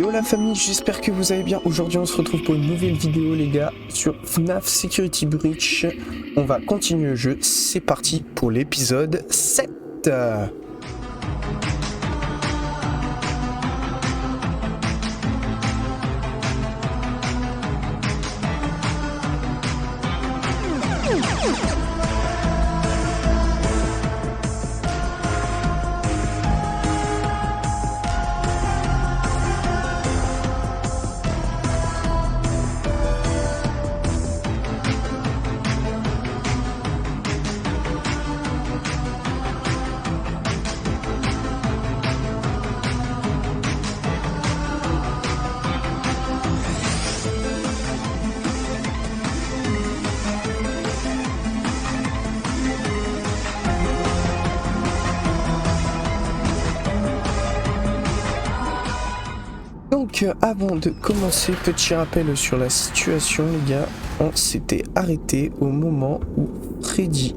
Yo la famille, j'espère que vous allez bien. Aujourd'hui on se retrouve pour une nouvelle vidéo les gars sur FNAF Security Breach. On va continuer le jeu, c'est parti pour l'épisode 7. Donc avant de commencer, petit rappel sur la situation les gars, on s'était arrêté au moment où Freddy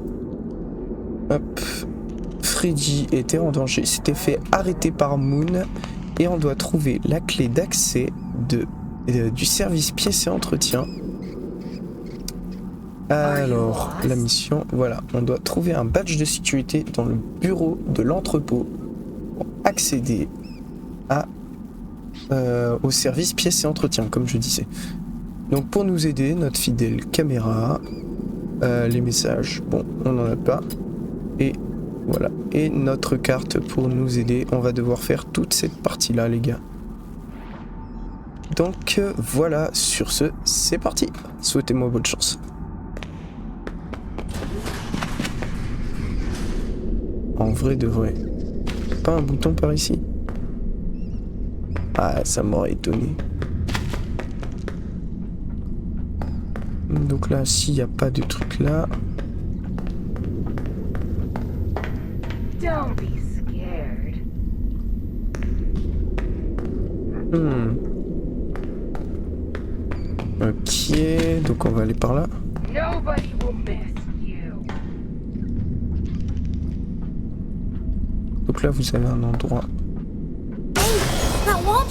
était en danger, s'était fait arrêter par Moon et on doit trouver la clé d'accès du service pièces et entretien. Alors la mission, voilà, on doit trouver un badge de sécurité dans le bureau de l'entrepôt pour accéder au service pièces et entretien, comme je disais. Donc pour nous aider, notre fidèle caméra, les messages, bon, on n'en a pas, et voilà, et notre carte pour nous aider. On va devoir faire toute cette partie là les gars. Donc voilà, sur ce, c'est parti. Souhaitez-moi bonne chance. En vrai de vrai, pas un bouton par ici? Ah, ça m'aurait étonné. Donc là, s'il n'y a pas de truc là. Ok, donc on va aller par là. Donc là, vous avez un endroit.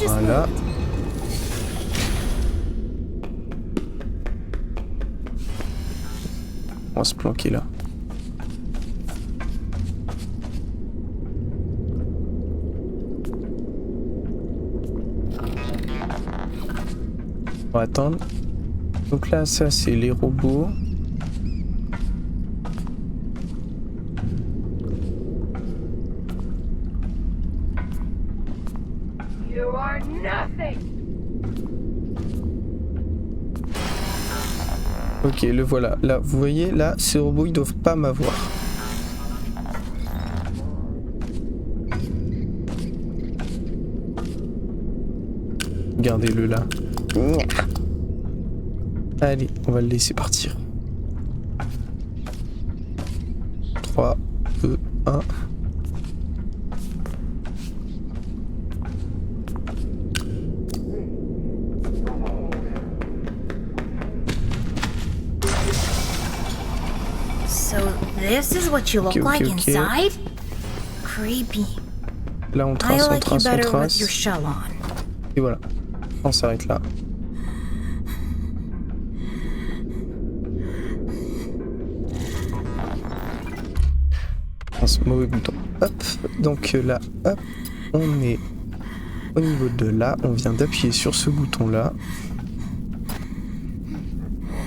Voilà. On va se planquer là. On va attendre. Donc là, ça c'est les robots. Ok, le voilà. Là, vous voyez, là, ces robots, ils doivent pas m'avoir. Gardez-le là. Allez, on va le laisser partir. 3, 2, 1. This is what you look like inside? Creepy. Là on trace, on trace, on trace. Et voilà, on s'arrête là. Ce mauvais bouton. Hop, donc là, hop, on est au niveau de là. On vient d'appuyer sur ce bouton là.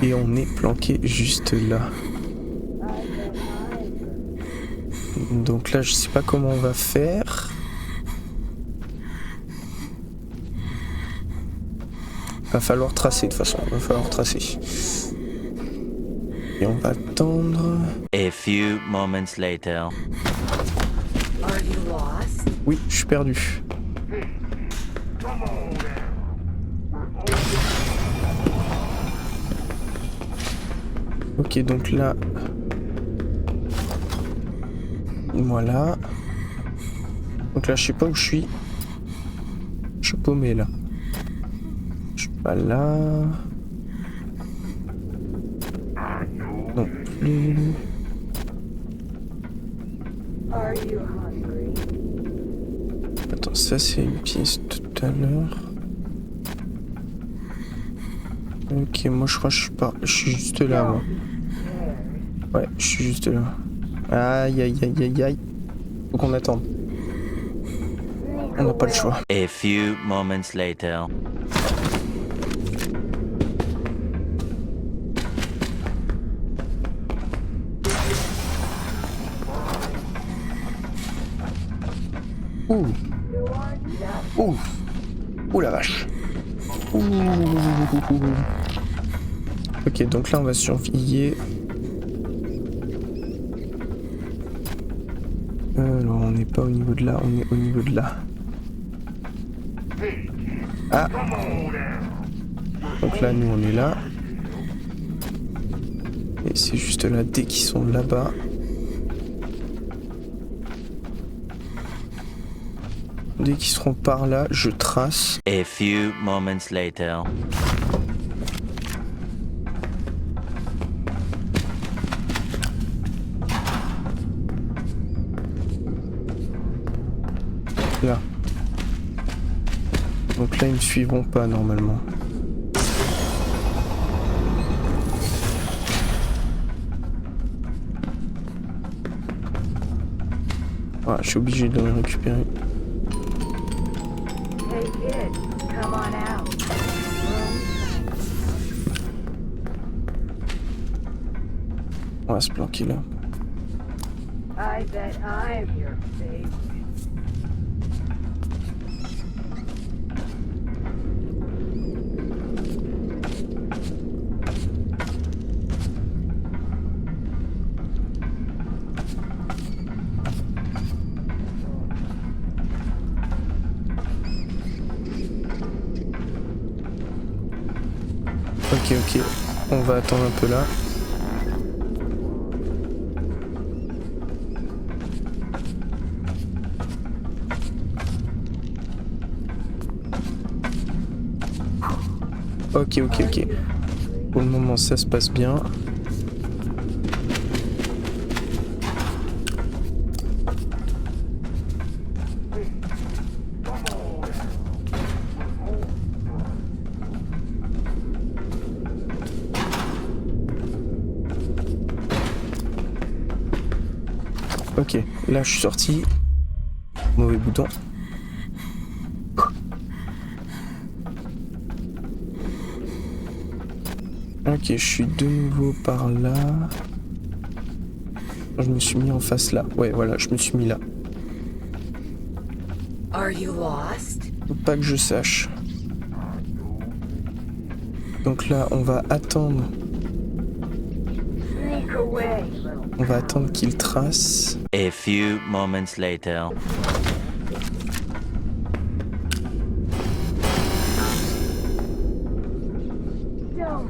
Et on est planqué juste là. Donc là, je sais pas comment on va faire. Va falloir tracer de toute façon. Va falloir tracer. Et on va attendre. A few moments later. Oui, je suis perdu. Ok, donc là. Voilà. Donc là, je sais pas où je suis. Je suis paumé là. Je suis pas là. Non plus. Attends, ça c'est une pièce tout à l'heure. Ok, moi je crois que je suis juste là, moi. Ouais, je suis juste là. Aïe, aïe, aïe, aïe, aïe. Faut qu'on attende. On n'a pas le choix. A few moments later. Ouh. Ouh. Ouh la vache. Ouh. Ok, donc là on va surveiller. Alors on n'est pas au niveau de là, on est au niveau de là. Ah. Donc là nous on est là. Et c'est juste là, dès qu'ils sont là-bas. Dès qu'ils seront par là, je trace. A few moments later. Là. Donc là, ils me suivront pas normalement. Voilà, je suis obligé de le récupérer. On va se planquer là. I bet I'm your favorite. Ok, on va attendre un peu là. Ok. Pour le moment, ça se passe bien. Ok, là je suis sorti. Mauvais bouton. Ok, je suis de nouveau par là. Je me suis mis en face là. Ouais, voilà, je me suis mis là. Are you lost? Faut pas que je sache. Donc là, on va attendre. Sneak away, little. On va attendre qu'il trace. A few moments later. Don't.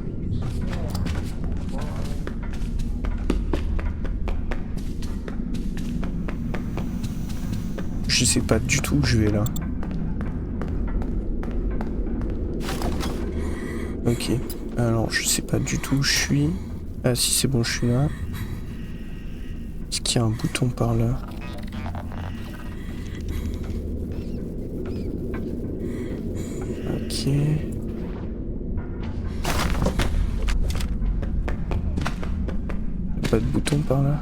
Je sais pas du tout où je vais là. Ok. Alors, je sais pas du tout où je suis. Ah si, c'est bon, je suis là. Est-ce qu'il y a un bouton par là? Ok. Pas de bouton par là?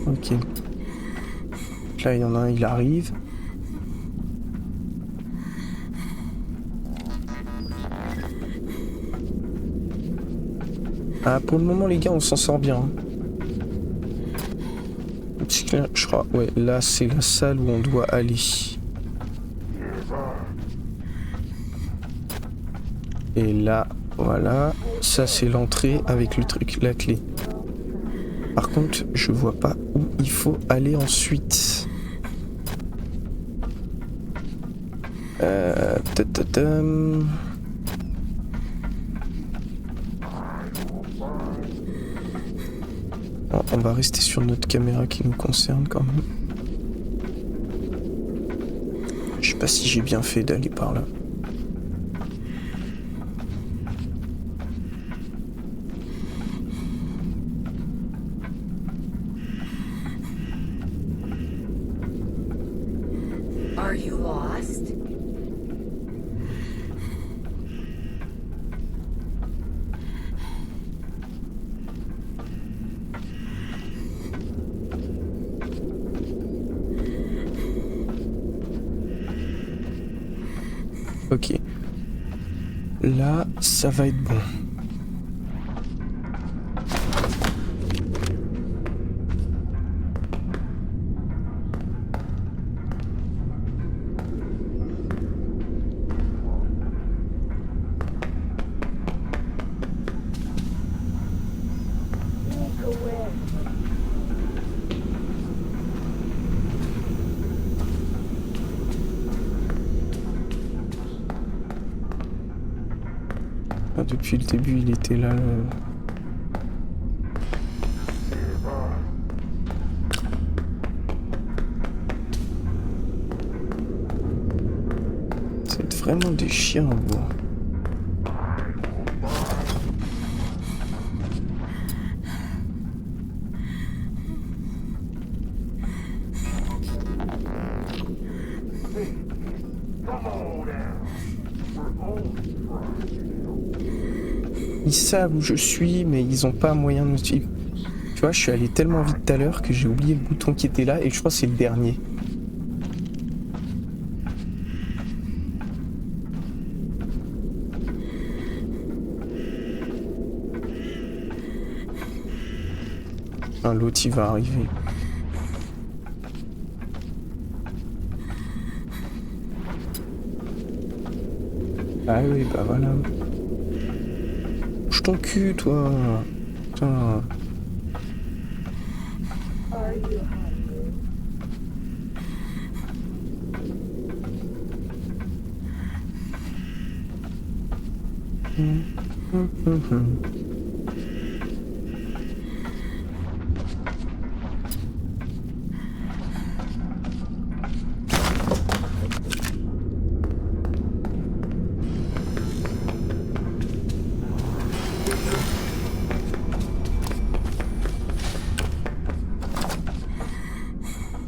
Ok. Là, il y en a un, il arrive. Ah, pour le moment, les gars, on s'en sort bien. Là, je crois, ouais, là, c'est la salle où on doit aller. Et là, voilà. Ça, c'est l'entrée avec le truc, la clé. Par contre, je vois pas où il faut aller ensuite. Ta-ta-tam. Bon, on va rester sur notre caméra qui nous concerne quand même. Je sais pas si j'ai bien fait d'aller par là. Ok. Là, ça va être bon. Ah, depuis le début, il était là. C'est vraiment des chiens, vous. Ils savent où je suis, mais ils ont pas moyen de me suivre. Tu vois, je suis allé tellement vite tout à l'heure que j'ai oublié le bouton qui était là et je crois que c'est le dernier. Ah, l'autre il va arriver. Ah oui, bah voilà. Bouge ton cul, toi. Putain.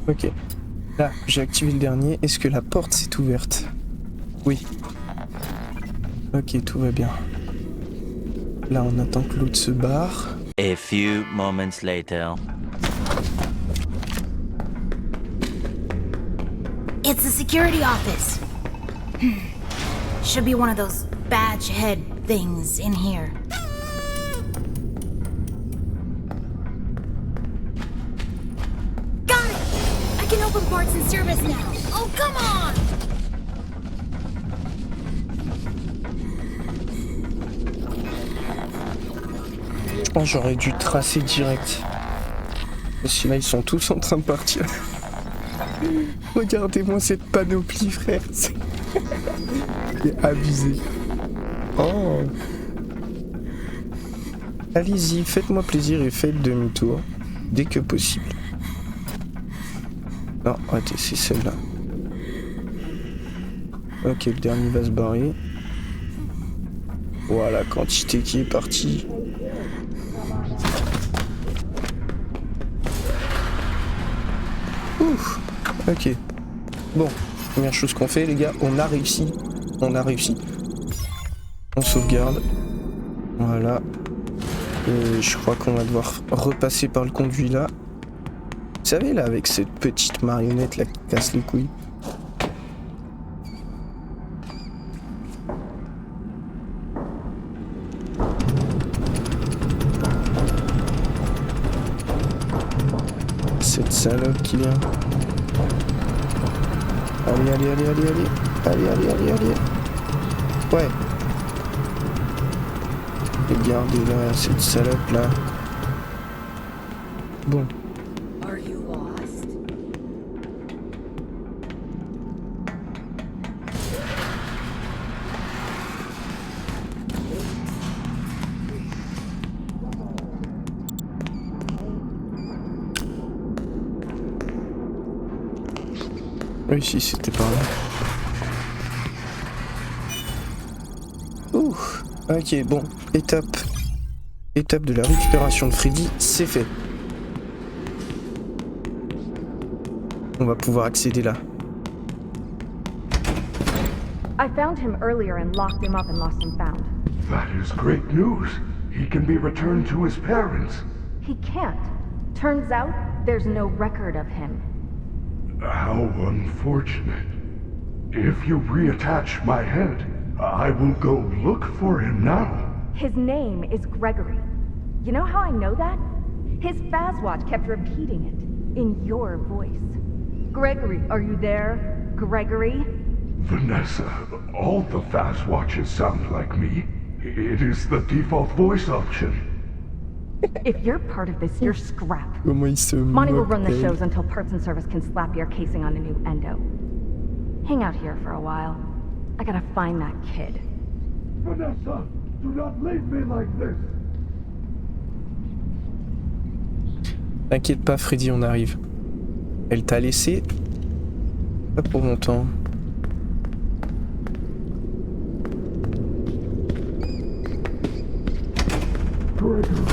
Ok. Là, j'ai activé le dernier. Est-ce que la porte s'est ouverte? Oui. Ok, tout va bien. Là, on attend que l'autre se barre. A few moments later. It's the security office. Should be one of those badge head things in here. Got it! I can open parts and service now. Oh, come on! Je pense que j'aurais dû tracer direct. Parce que là, ils sont tous en train de partir. Regardez-moi cette panoplie, frère. C'est abusé. Oh. Allez-y, faites-moi plaisir et faites demi-tour. Dès que possible. Non, attends, c'est celle-là. Ok, le dernier va se barrer. Voilà, quantité qui est partie. Ouf. Ok. Bon, première chose qu'on fait, les gars, on a réussi. On a réussi. On sauvegarde. Voilà. Et je crois qu'on va devoir repasser par le conduit là. Vous savez, là, avec cette petite marionnette là qui casse les couilles. Cette salope qui vient. Allez, allez, allez, allez, allez. Allez, allez, allez, allez. Ouais. Regardez là, cette salope là. Bon. Are you lost? Oui, si, c'était par là. Ouh. Ok, bon. Étape de la récupération de Freddy, c'est fait. On va pouvoir accéder là. I found him earlier and locked him up in Lost and Found. That is great news. He can be returned to his parents. He can't. Turns out, there's no record of him. How unfortunate. If you reattach my head, I will go look for him now. His name is Gregory. You know how I know that? His Fazwatch kept repeating it, in your voice. Gregory, are you there? Gregory? Vanessa, all the Fazwatches sound like me. It is the default voice option. If you're part of this, you're scrap. Comment il se Monty will moque run the d'elle. shows until Parts and Service can slap your casing on a new endo. Hang out here for a while. I gotta find that kid. Vanessa, do not leave me like this. T'inquiète pas, Freddy, on arrive. Elle t'a laissé pas pour longtemps. Gregory,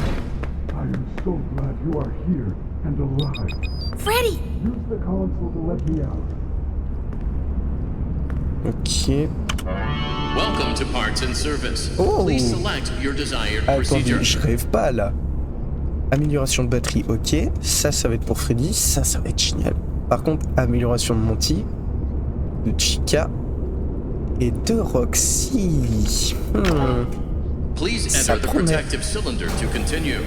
I am so glad you are here and alive. Freddy! Use the console to let me out. Ok. Welcome to Parts and Service. Oh. Please select your desired Attendez, procedure. je rêve pas là. Amélioration de batterie, ok. Ça va être pour Freddy. Ça va être génial. Par contre, amélioration de Monty, de Chica et de Roxy. Please Ça enter the promet. protective cylinder to continue.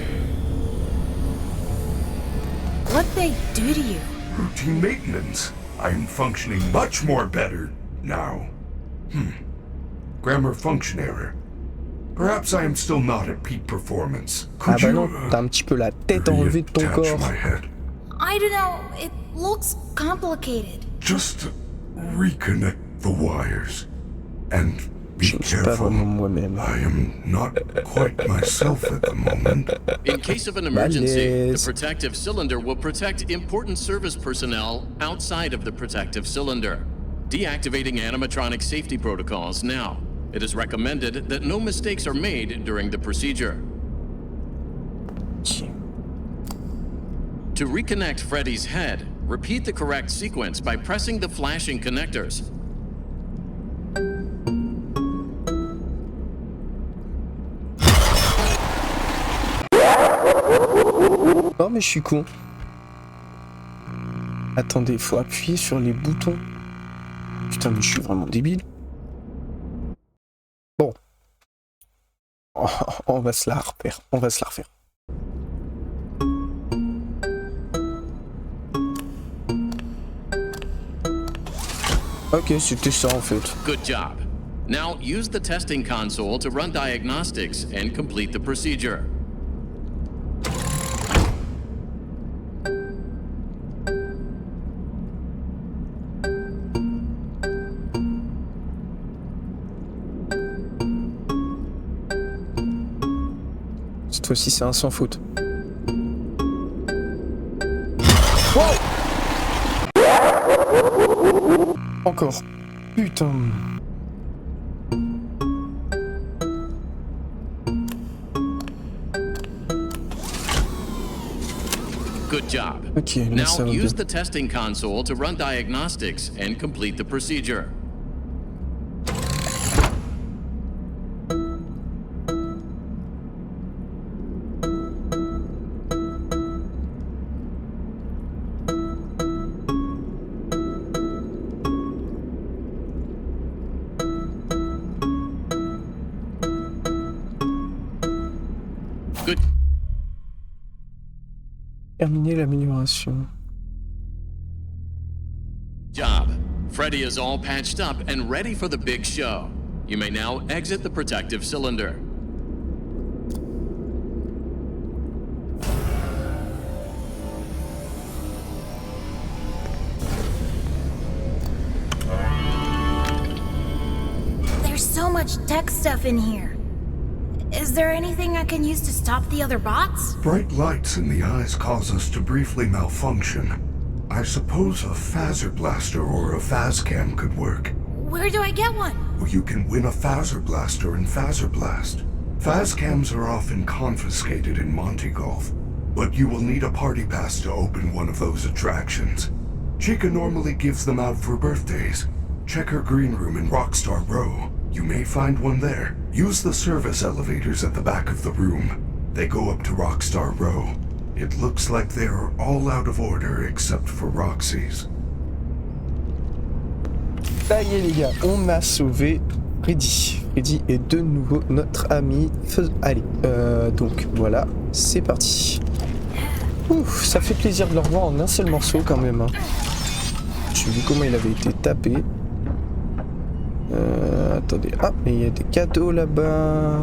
What'd they do to you? Routine maintenance. I am functioning much more better now. Grammar function error. Perhaps I am still not at peak performance. Ah Could bah you non, t'as un petit peu la tête enlevée de ton reattach corps. my head? I don't know. It looks complicated. Just reconnect the wires and be Je ne suis pas vraiment careful. moi-même. I am not quite myself at the moment. In case of an emergency, the Malaise. protective cylinder will protect important service personnel outside of the protective cylinder. Deactivating animatronic safety protocols now. It is recommended that no mistakes are made during the procedure. Ok. To reconnect Freddy's head, repeat the correct sequence by pressing the flashing connectors. Oh mais je suis con. Attendez, faut appuyer sur les boutons. Putain mais je suis vraiment débile. Bon. Oh, on va se la refaire. On va se la refaire. Ok, c'était ça en fait. Good job. Now use the testing console to run diagnostics and complete the procedure. Cette fois-ci c'est un sans faute. Encore. Putain. Good job. Ok, là Now ça va bien. use the testing console to run diagnostics and complete the procedure. Good Terminer l'amélioration. job. Freddy is all patched up and ready for the big show. You may now exit the protective cylinder. There's so much tech stuff in here. Is there anything I can use to stop the other bots? Bright lights in the eyes cause us to briefly malfunction. I suppose a phaser blaster or a phascam could work. Where do I get one? Or you can win a phaser blaster in Phaser Blast. Phascams are often confiscated in Monty Golf, but you will need a party pass to open one of those attractions. Chica normally gives them out for birthdays. Check her green room in Rockstar Row. You may find one there. Use the service elevators at the back of the room. They go up to Rockstar Row. It looks like they are all out of order except for Roxy's. Ça y est les gars, on a sauvé Freddy. Freddy est de nouveau notre ami. Allez, donc voilà, c'est parti. Ouf, ça fait plaisir de le revoir en un seul morceau quand même. Hein. J'ai vu comment il avait été tapé. Attendez, ah, mais il y a des cadeaux là-bas.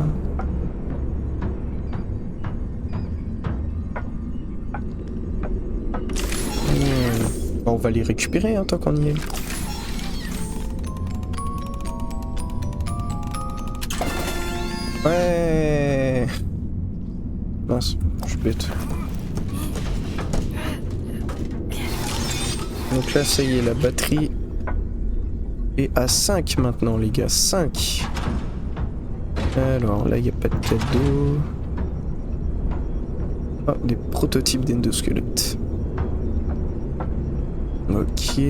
On va les récupérer hein, tant qu'on y est. Ouais. Mince, je suis bête. Donc là, ça y est, la batterie est à 5 maintenant, les gars. 5. Alors là, il n'y a pas de cadeau. Oh, des prototypes d'endosquelettes. Ok.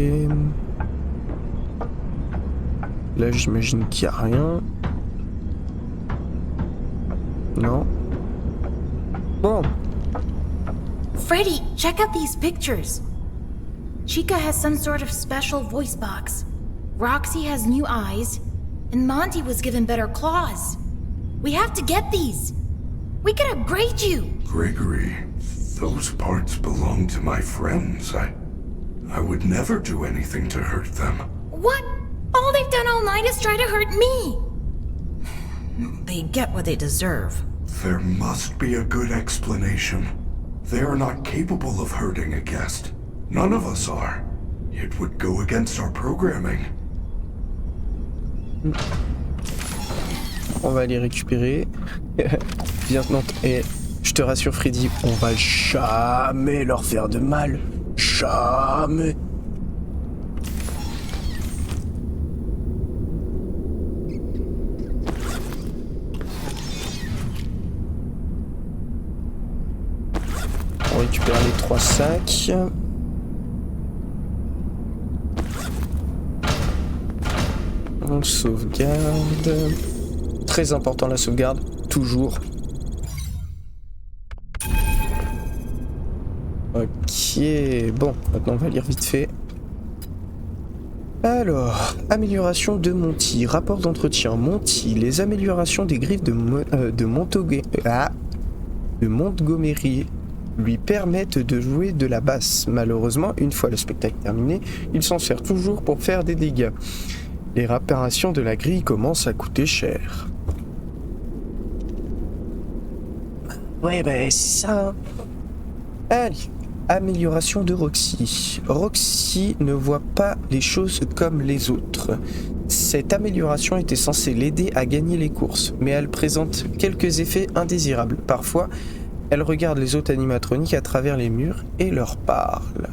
Là, j'imagine qu'il n'y a rien. Non. Bon. Freddy, check out these pictures. Chica has some sort of special voice box. Roxy has new eyes. And Monty was given better claws. We have to get these. We can upgrade you. Gregory, those parts belong to my friends. I would never do anything to hurt them. What? All they've done all night is try to hurt me. They get what they deserve. There must be a good explanation. They are not capable of hurting a guest. None of us are. It would go against our programming. On va les récupérer. Viens, non, et je te rassure Freddy, on va jamais leur faire de mal. Jamais. On récupère les 3 sacs. On sauvegarde. Très important la sauvegarde, toujours. Ok, bon, maintenant on va lire vite fait. Alors, amélioration de Monty, rapport d'entretien. Monty, les améliorations des griffes de Montgomery lui permettent de jouer de la basse. Malheureusement, une fois le spectacle terminé, il s'en sert toujours pour faire des dégâts. Les réparations de la grille commencent à coûter cher. Ouais, bah c'est ça. Allez, amélioration de Roxy. Roxy ne voit pas les choses comme les autres. Cette amélioration était censée l'aider à gagner les courses, mais elle présente quelques effets indésirables. Parfois, elle regarde les autres animatroniques à travers les murs et leur parle.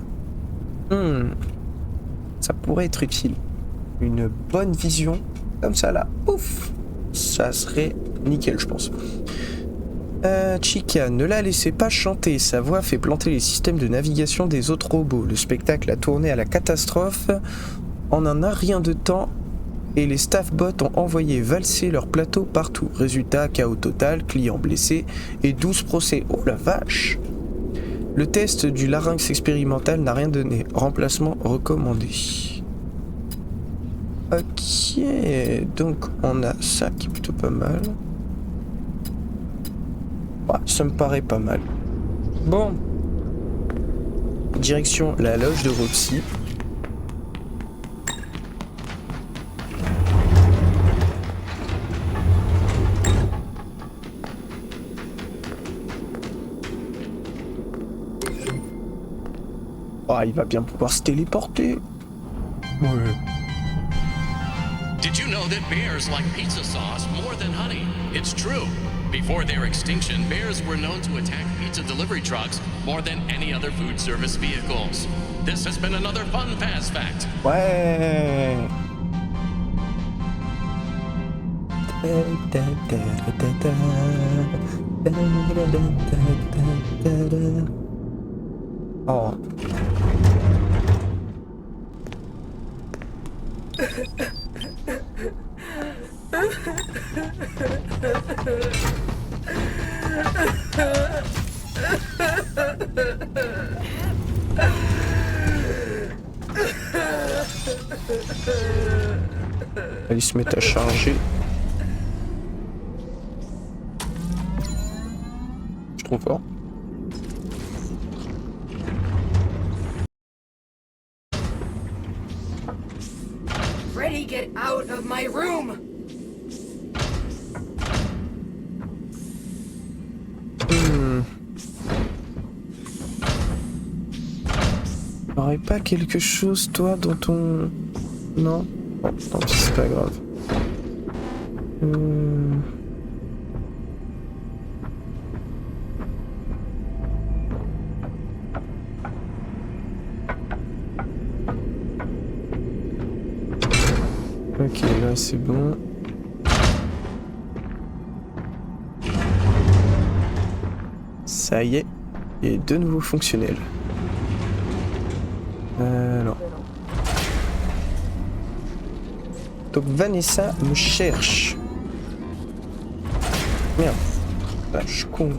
Ça pourrait être utile. Une bonne vision, comme ça là, ouf, ça serait nickel je pense. Chica, ne la laissez pas chanter, sa voix fait planter les systèmes de navigation des autres robots. Le spectacle a tourné à la catastrophe en un rien de temps et les staff bots ont envoyé valser leur plateau partout. Résultat, chaos total, clients blessés et 12 procès. Oh la vache! Le test du larynx expérimental n'a rien donné, remplacement recommandé. Ok, donc on a ça qui est plutôt pas mal. Ouais, ça me paraît pas mal. Bon. Direction la loge de Roxy. Ah, il va bien pouvoir se téléporter. Ouais. Did you know that bears like pizza sauce more than honey? It's true. Before their extinction, bears were known to attack pizza delivery trucks more than any other food service vehicles. This has been another fun Faz fact. Ouais. Oh. Allez se mettre à charger. Je suis trop fort. Freddy, get out of my room! T'aurais pas quelque chose, toi, dans ton... Non? Bon, tant pis, c'est pas grave. Ok, là c'est bon. Ça y est, il est de nouveau fonctionnel. Non. Donc Vanessa me cherche. Merde. Ah, je suis con.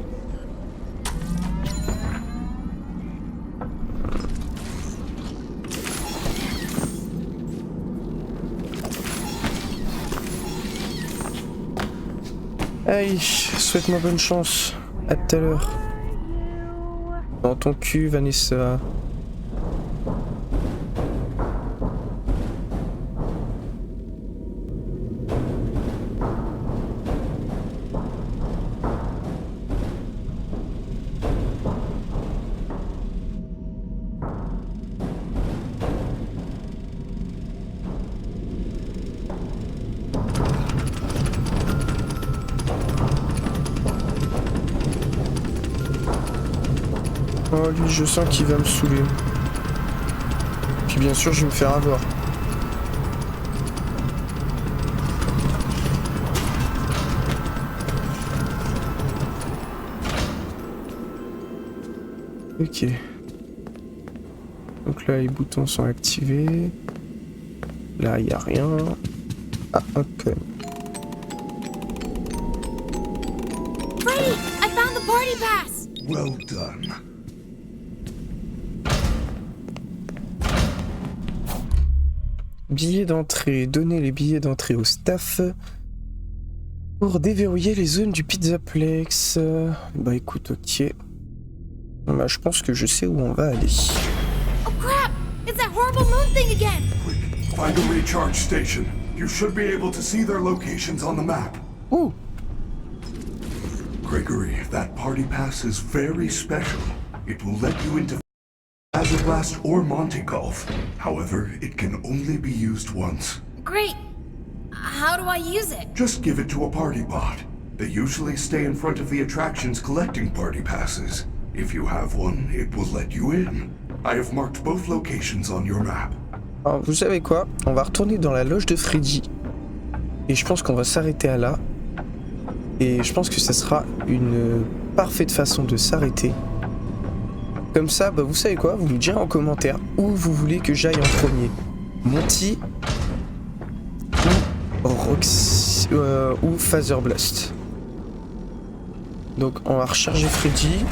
Aïe, souhaite-moi bonne chance. À tout à l'heure. Dans ton cul, Vanessa. Oh, lui, je sens qu'il va me saouler. Puis bien sûr, je vais me faire avoir. Ok. Donc là, les boutons sont activés. Là, il n'y a rien. Ah, ok. Freddy, I found the party pass! Well done. Billets d'entrée. Donnez les billets d'entrée au staff pour déverrouiller les zones du Pizzaplex. Bah écoute, ok. Bah, je pense que je sais où on va aller. Oh crap! It's that horrible moon thing again! Quick, find a recharge station. You should be able to see their locations on the map. Ouh! Gregory, that party pass is very special. It will let you into Phasor Blast or Monty Golf. However, it can only be used once. Great! How do I use it? Just give it to a party bot. They usually stay in front of the attractions collecting party passes. If you have one, it will let you in. I have marked both locations on your map. Alors, vous savez quoi? On va retourner dans la loge de Freddy. Et je pense qu'on va s'arrêter à là. Et je pense que ça sera une parfaite façon de s'arrêter. Comme ça, bah vous savez quoi? Vous me direz en commentaire où vous voulez que j'aille en premier. Monty ou Phasor Blast. Donc on va recharger Freddy.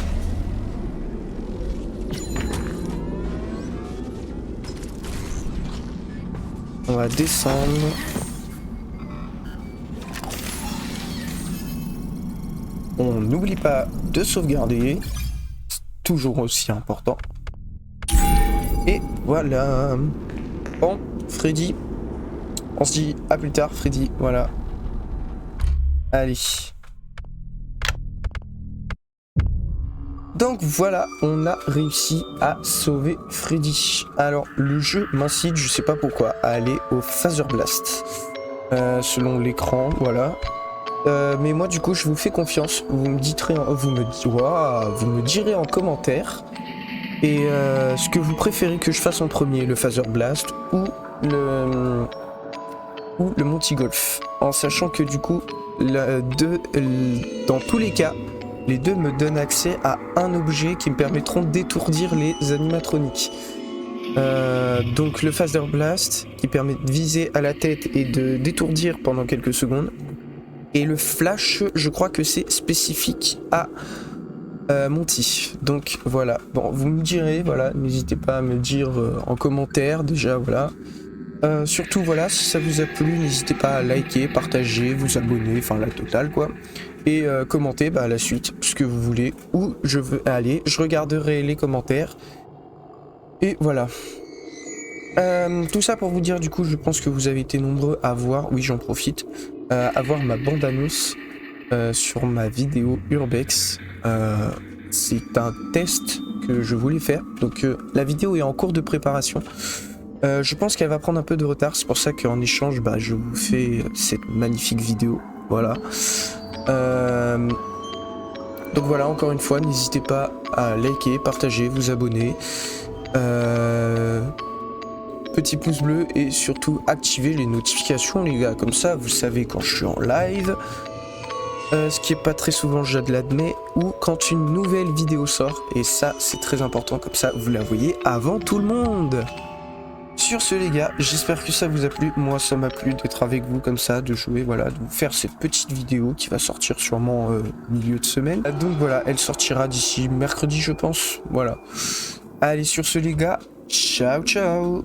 On va descendre. On n'oublie pas de sauvegarder. C'est toujours aussi important. Et voilà. Bon, Freddy. On se dit à plus tard, Freddy. Voilà. Allez. Donc voilà, on a réussi à sauver Freddy. Alors, le jeu m'incite, je sais pas pourquoi, à aller au Phasor Blast. Selon l'écran, voilà. Mais moi, du coup, je vous fais confiance. Vous me direz en commentaire. Et ce que vous préférez que je fasse en premier, le Phasor Blast ou le Monty Golf. En sachant que du coup, dans tous les cas, les deux me donnent accès à un objet qui me permettront d'étourdir les animatroniques. Donc le Phasor Blast qui permet de viser à la tête et de d'étourdir pendant quelques secondes. Et le Flash, je crois que c'est spécifique à Monty. Donc voilà, bon, vous me direz, voilà, n'hésitez pas à me dire en commentaire déjà, voilà. Surtout voilà, si ça vous a plu, n'hésitez pas à liker, partager, vous abonner, enfin la totale quoi. Et commenter la suite, ce que vous voulez, où je veux aller. Je regarderai les commentaires. Et voilà. Tout ça pour vous dire, du coup, je pense que vous avez été nombreux à voir, oui j'en profite, à voir ma bande-annonce sur ma vidéo Urbex. C'est un test que je voulais faire, donc la vidéo est en cours de préparation. Je pense qu'elle va prendre un peu de retard, c'est pour ça qu'en échange, je vous fais cette magnifique vidéo, voilà. Donc voilà, encore une fois, n'hésitez pas à liker, partager, vous abonner. Petit pouce bleu et surtout activer les notifications les gars, comme ça vous savez quand je suis en live, ce qui est pas très souvent, je l'admets, ou quand une nouvelle vidéo sort, et ça c'est très important, comme ça vous la voyez avant tout le monde. Sur ce les gars, j'espère que ça vous a plu, moi ça m'a plu d'être avec vous comme ça, de jouer, voilà, de vous faire cette petite vidéo qui va sortir sûrement milieu de semaine. Donc voilà, elle sortira d'ici mercredi je pense, voilà. Allez sur ce les gars, ciao ciao.